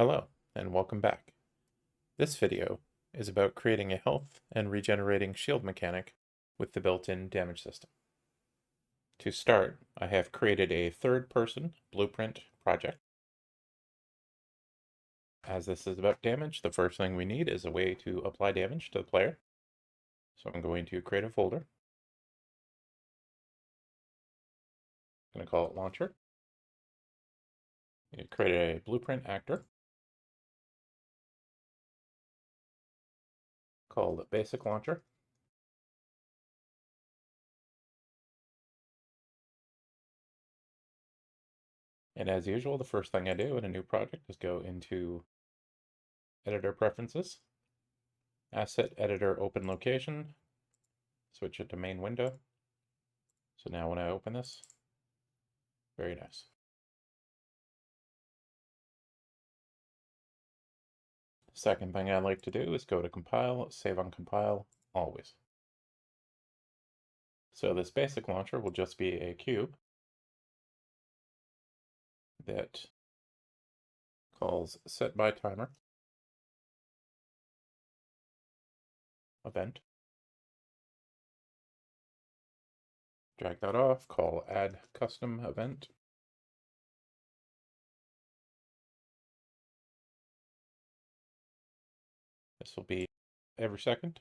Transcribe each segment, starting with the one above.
Hello, and welcome back. This video is about creating a health and regenerating shield mechanic with the built-in damage system. To start, I have created a third-person blueprint project. As this is about damage, the first thing we need is a way to apply damage to the player. So I'm going to create a folder. I'm going to call it Launcher. Create a blueprint actor called Basic Launcher. And as usual, the first thing I do in a new project is go into Editor Preferences, Asset Editor Open Location, switch it to main window. So now when I open this, very nice. Second thing I like to do is go to compile, save on compile, always. So this basic launcher will just be a cube that calls set by timer event. Drag that off, call add custom event. This will be every second.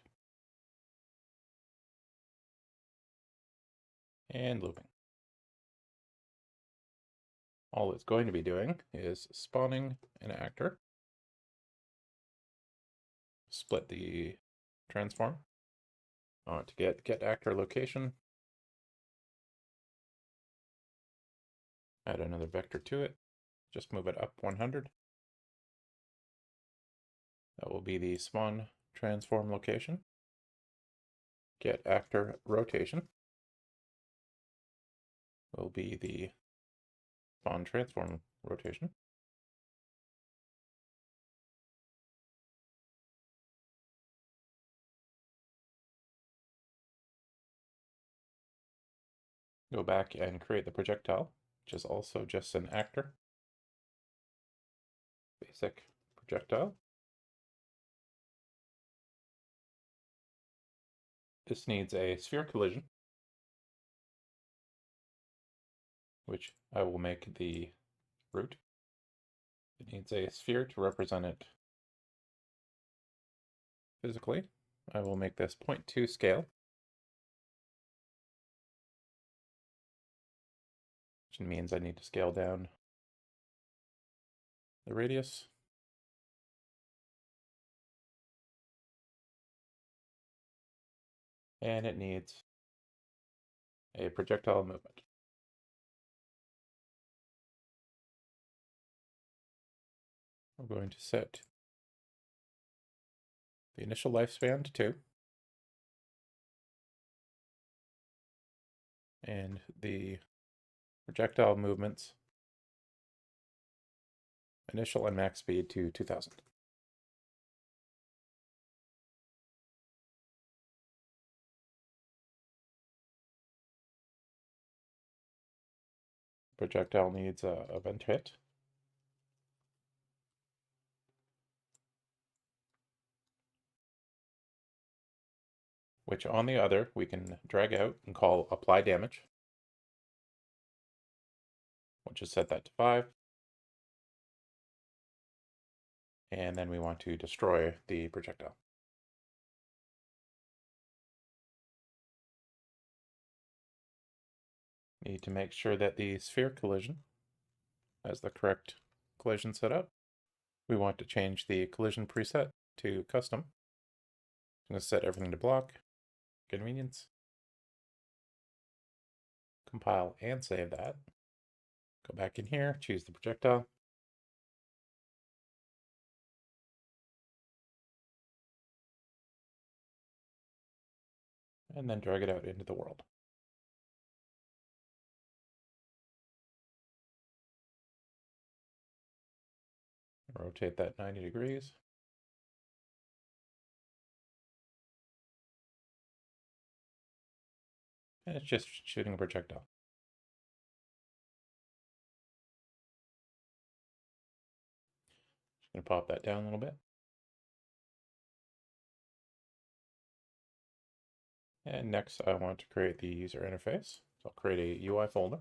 And looping. All it's going to be doing is spawning an actor. Split the transform. I want to get actor location. Add another vector to it. Just move it up 100. That will be the spawn transform location. Get actor rotation will be the spawn transform rotation. Go back and create the projectile, which is also just an actor. Basic projectile. This needs a sphere collision, which I will make the root. It needs a sphere to represent it physically. I will make this 0.2 scale, which means I need to scale down the radius. And it needs a projectile movement. I'm going to set the initial lifespan to 2. And the projectile movements initial and max speed to 2000. Projectile needs a event hit. Which on the other we can drag out and call apply damage. We'll just set that to 5. And then we want to destroy the projectile. Need to make sure that the sphere collision has the correct collision setup. We want to change the collision preset to custom. I'm going to set everything to block, convenience. Compile and save that. Go back in here, choose the projectile. And then drag it out into the world. Rotate that 90 degrees. And it's just shooting a projectile. going to pop that down a little bit. And next I want to create the user interface. So I'll create a UI folder.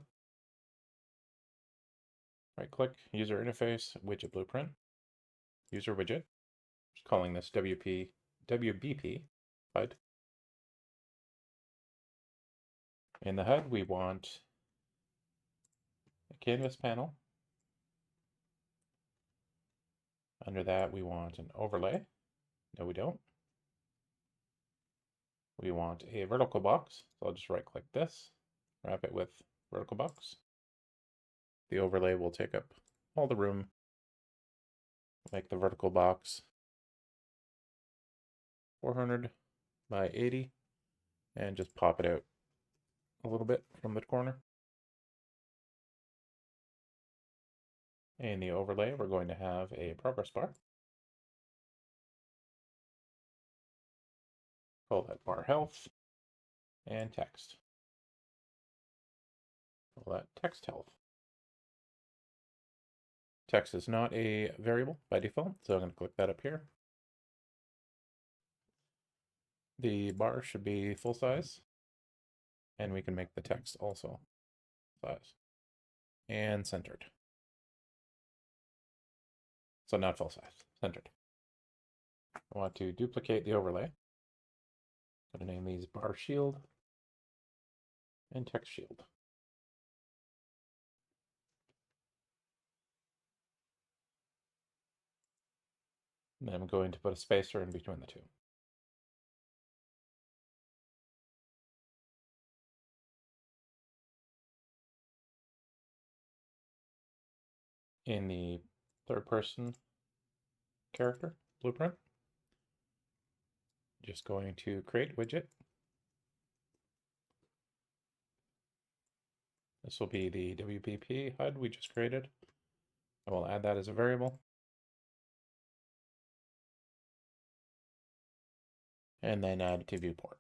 Right click, user interface, widget blueprint, user widget. Just calling this WBP HUD. In the HUD, we want a canvas panel. Under that, we want an overlay. No, we don't. We want a vertical box. So I'll just right click this, wrap it with vertical box. The overlay will take up all the room. Make the vertical box 400 by 80 and just pop it out a little bit from the corner. In the overlay, we're going to have a progress bar. Call that bar health and text. Call that text health. Text is not a variable by default, so I'm going to click that up here. The bar should be full size, and we can make the text also size and centered. So not full size, centered. I want to duplicate the overlay. I'm going to name these bar shield and text shield. And then I'm going to put a spacer in between the two. In the third person character blueprint, just going to create widget. This will be the WPP HUD we just created. I will add that as a variable. And then add it to viewport.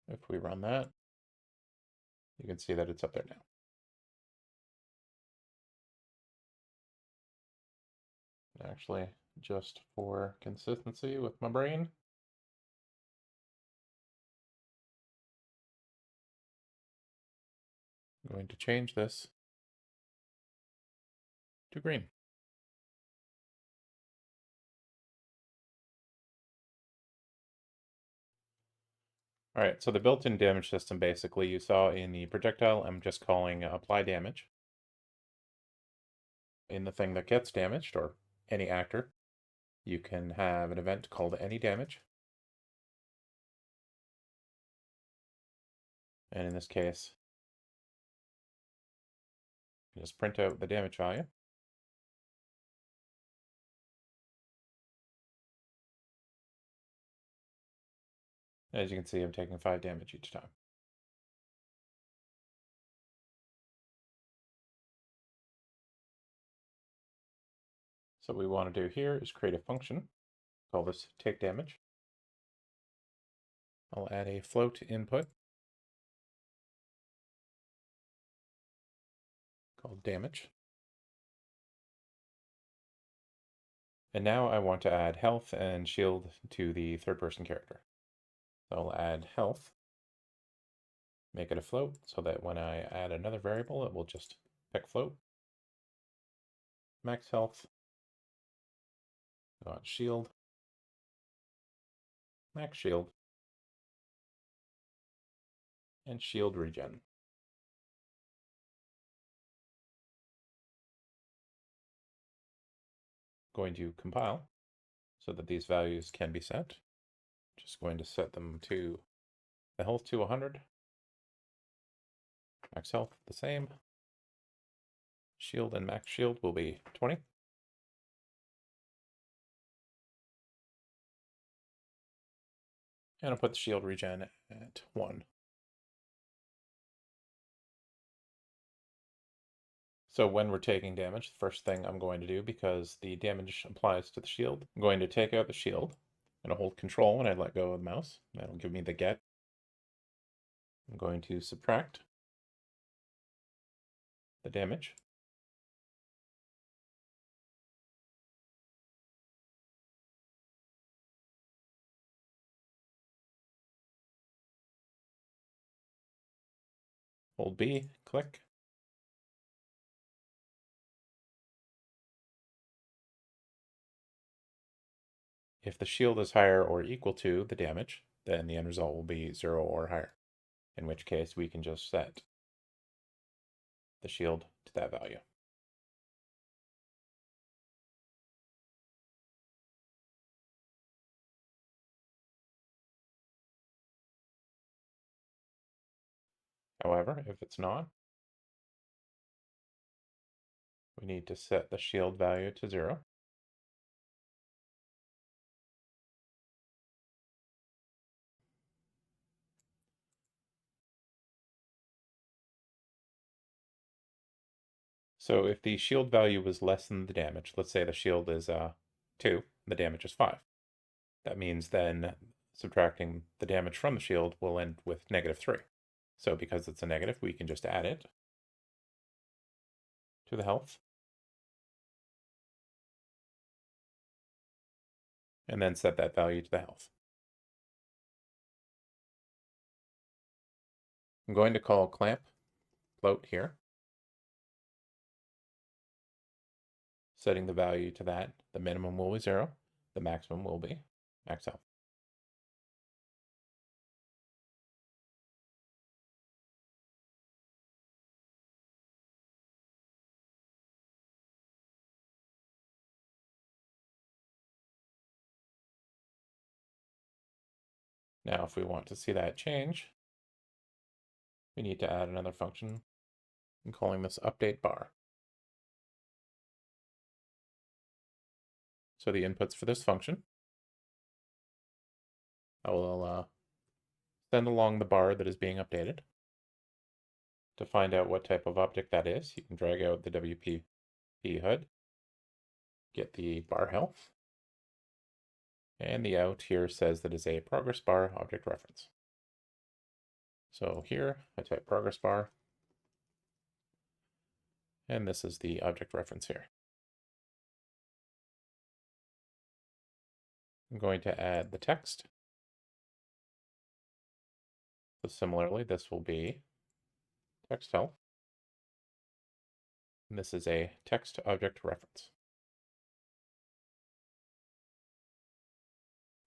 If we run that, you can see that it's up there now. Actually, just for consistency with my brain, I'm going to change this to green. All right, so the built-in damage system basically you saw in the projectile, I'm just calling apply damage. In the thing that gets damaged, or any actor, you can have an event called any damage. And in this case, just print out the damage value. As you can see, I'm taking 5 damage each time. So what we want to do here is create a function, call this take damage. I'll add a float input called damage. And now I want to add health and shield to the third person character. So I'll add health, make it a float so that when I add another variable, it will just pick float. Max health, shield, max shield, and shield regen. Going to compile so that these values can be set. Just going to set them to the health to 100, max health the same, shield and max shield will be 20. And I'll put the shield regen at 1. So when we're taking damage, the first thing I'm going to do, because the damage applies to the shield, I'm going to take out the shield and I'll hold control when I let go of the mouse. That'll give me the get. I'm going to subtract the damage. Hold B, click. If the shield is higher or equal to the damage, then the end result will be 0 or higher, in which case we can just set the shield to that value. However, if it's not, we need to set the shield value to 0. So if the shield value was less than the damage, let's say the shield is 2, the damage is 5. That means then subtracting the damage from the shield will end with -3. So because it's a negative, we can just add it to the health. And then set that value to the health. I'm going to call clamp float here, setting the value to that. The minimum will be 0, the maximum will be max health. Now if we want to see that change, we need to add another function. I'm calling this update bar. So the inputs for this function, I will send along the bar that is being updated. To find out what type of object that is, you can drag out the WP HUD, get the bar health, and the out here says that it's a progress bar object reference. So here I type progress bar, and this is the object reference here. I'm going to add the text. So similarly, this will be text health. And this is a text object reference.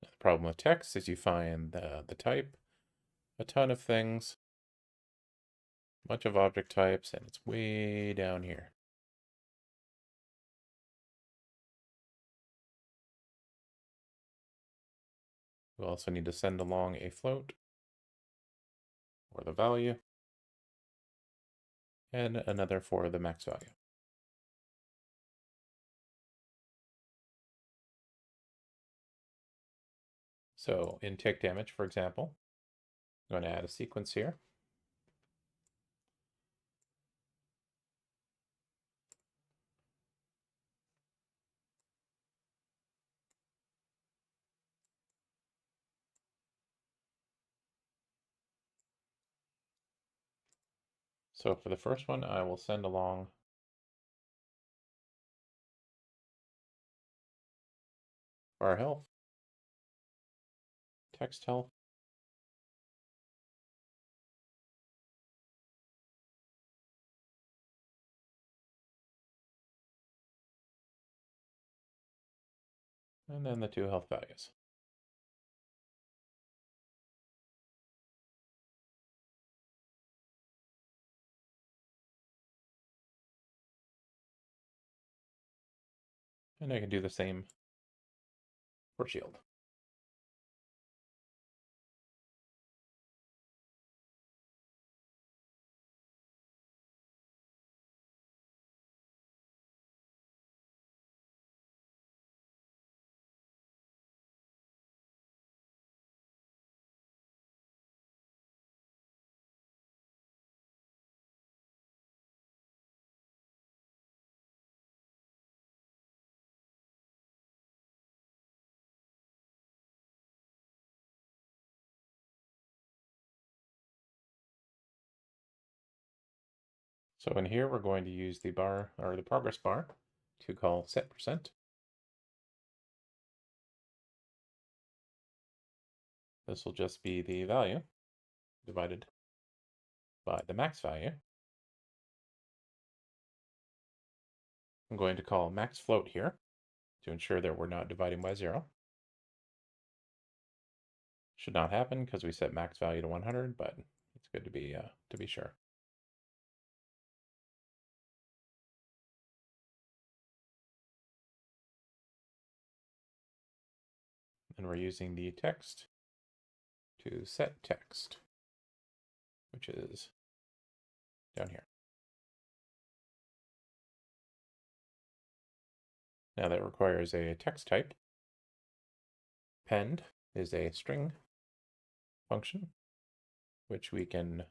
Now, the problem with text is you find the type, a ton of things, a bunch of object types, and it's way down here. We also need to send along a float for the value and another for the max value. So in tick damage, for example, I'm going to add a sequence here. So for the first one, I will send along bar health, text health, and then the 2 health values. And I can do the same for shield. So in here, we're going to use the bar or the progress bar to call set%. This will just be the value divided by the max value. I'm going to call max float here to ensure that we're not dividing by 0. Should not happen because we set max value to 100, but it's good to be sure. And we're using the text to set text, which is down here. Now that requires a text type. Append is a string function, which we can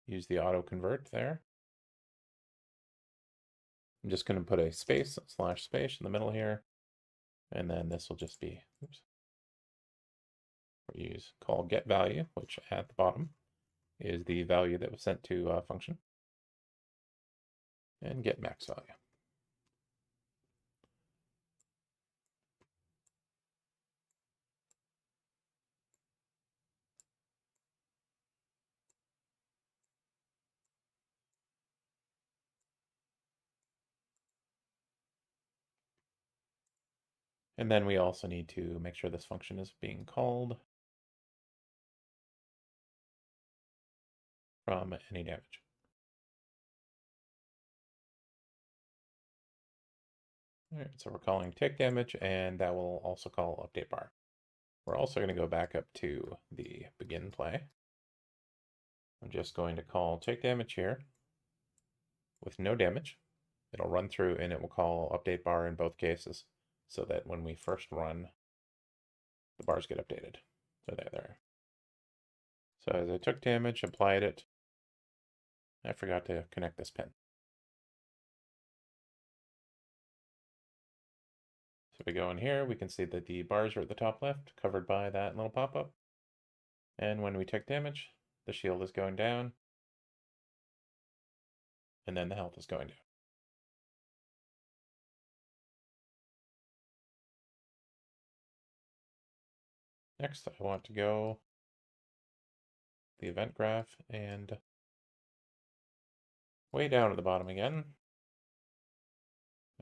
use the auto convert there. I'm just going to put a space / space in the middle here, and then this will just be, we use call get value, which at the bottom is the value that was sent to a function, and get max value. And then we also need to make sure this function is being called from any damage. All right, so we're calling take damage, and that will also call update bar. We're also going to go back up to the begin play. I'm just going to call take damage here with no damage. It'll run through and it will call update bar in both cases, so that when we first run, the bars get updated. So there. So as I took damage, applied it, I forgot to connect this pin. So we go in here, we can see that the bars are at the top left, covered by that little pop-up. And when we take damage, the shield is going down, and then the health is going down. Next, I want to go the event graph and way down at the bottom again,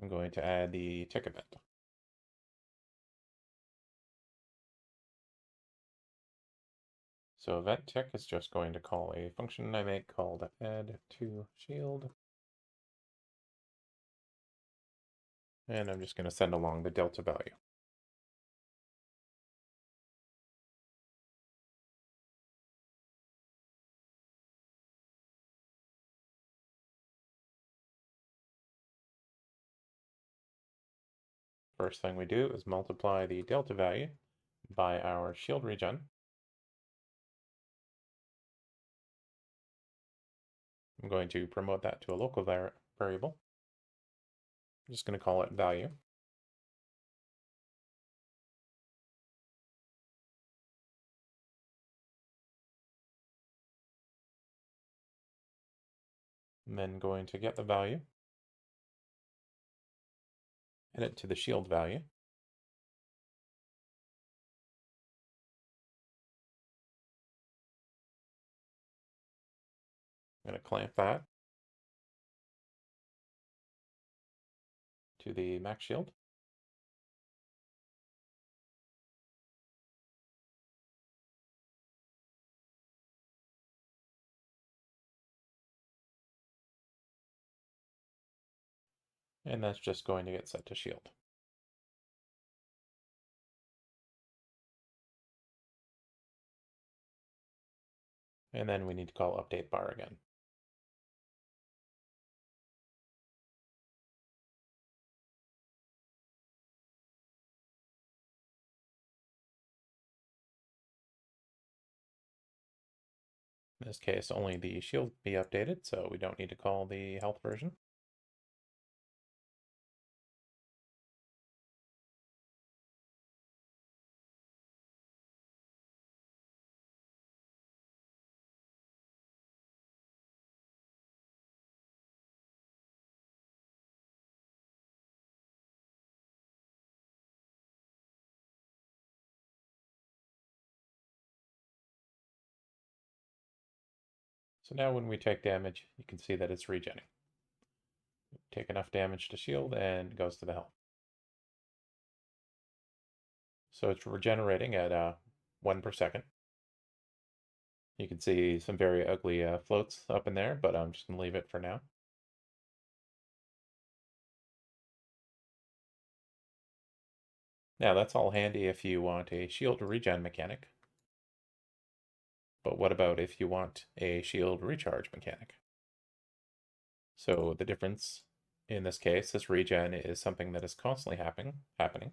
I'm going to add the tick event. So event tick is just going to call a function I make called add to shield. And I'm just going to send along the delta value. First thing we do is multiply the delta value by our shield regen. I'm going to promote that to a local variable. I'm just going to call it value. I'm then going to get the value, add it to the shield value. I'm going to clamp that to the max shield. And that's just going to get set to shield. And then we need to call update bar again. In this case, only the shield be updated, so we don't need to call the health version. So now when we take damage, you can see that it's regenning. Take enough damage to shield and it goes to the health. So it's regenerating at 1 per second. You can see some very ugly floats up in there, but I'm just going to leave it for now. Now that's all handy if you want a shield regen mechanic. But what about if you want a shield recharge mechanic? So the difference in this case, this regen is something that is constantly happening.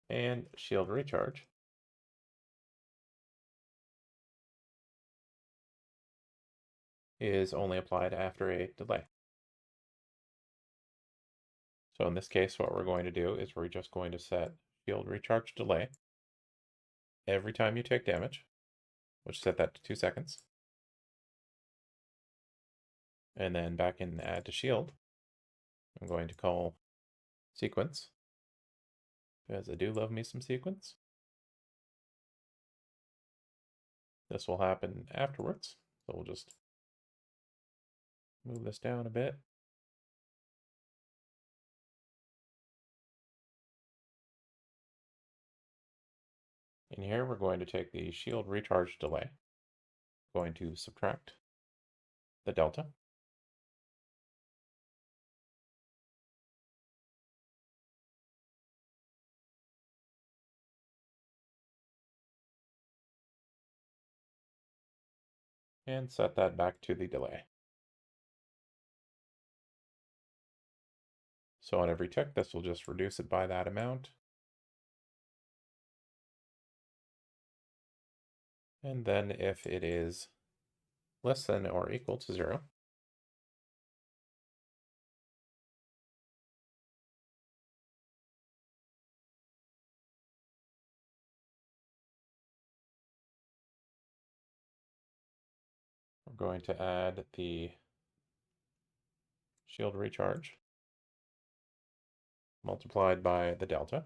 And shield recharge is only applied after a delay. So in this case, what we're going to do is we're just going to set shield recharge delay every time you take damage, which set that to 2 seconds. And then back in add to shield, I'm going to call sequence, because I do love me some sequence. This will happen afterwards, so we'll just move this down a bit. In here, we're going to take the shield recharge delay, going to subtract the delta, and set that back to the delay. So on every tick, this will just reduce it by that amount. And then if it is less than or equal to 0, we're going to add the shield recharge multiplied by the delta.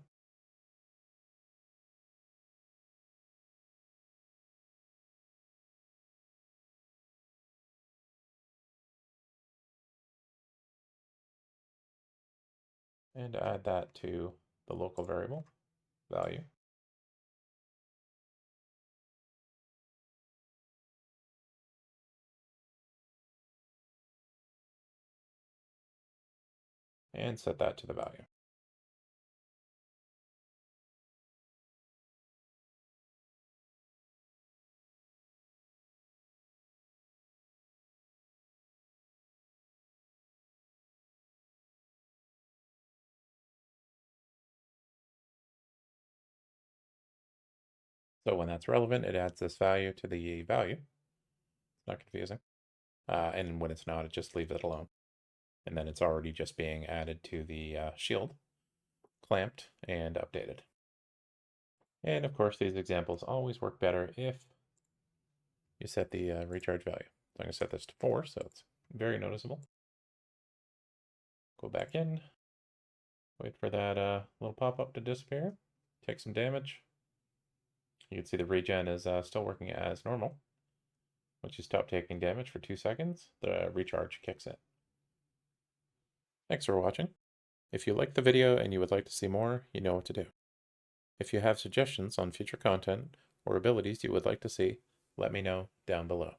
And add that to the local variable value. And set that to the value. So when that's relevant, it adds this value to the value. It's not confusing. And when it's not, it just leaves it alone. And then it's already just being added to the shield, clamped, and updated. And of course, these examples always work better if you set the recharge value. So I'm going to set this to 4, so it's very noticeable. Go back in, wait for that little pop-up to disappear, take some damage. You can see the regen is still working as normal. Once you stop taking damage for 2 seconds, the recharge kicks in. Thanks for watching. If you liked the video and you would like to see more, you know what to do. If you have suggestions on future content or abilities you would like to see, let me know down below.